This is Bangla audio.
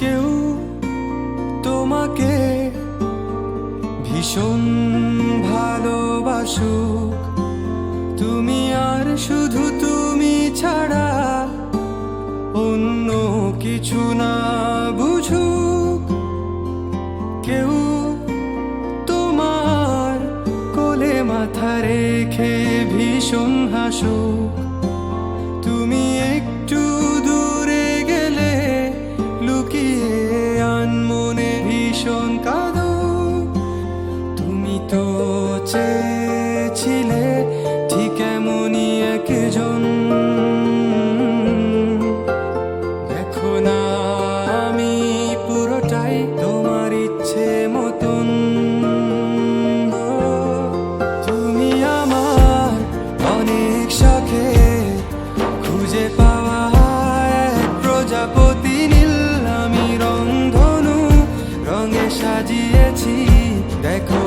কেউ তোমাকে ভীষণ ভালোবাসুক, তুমি আর শুধু তুমি ছাড়া অন্য কিছু না বুঝুক। কেউ তোমার কোলে মাথা রেখে ভীষণ হাসুক, তুমি একটু দূরে গেলে লুকিয়ে আনমনে ভীষণ কাঁদুক। তুমি তো চেয়েছিলে ঠিক এমনই একজন, দেখো না আমি পুরোটাই তোমার ইচ্ছে মতন। তুমি আমার অনেক শখে খুঁজে পাওয়া এক প্রজাপতি নীল, আমি রংধনু রঙে সাজিয়েছি, দেখো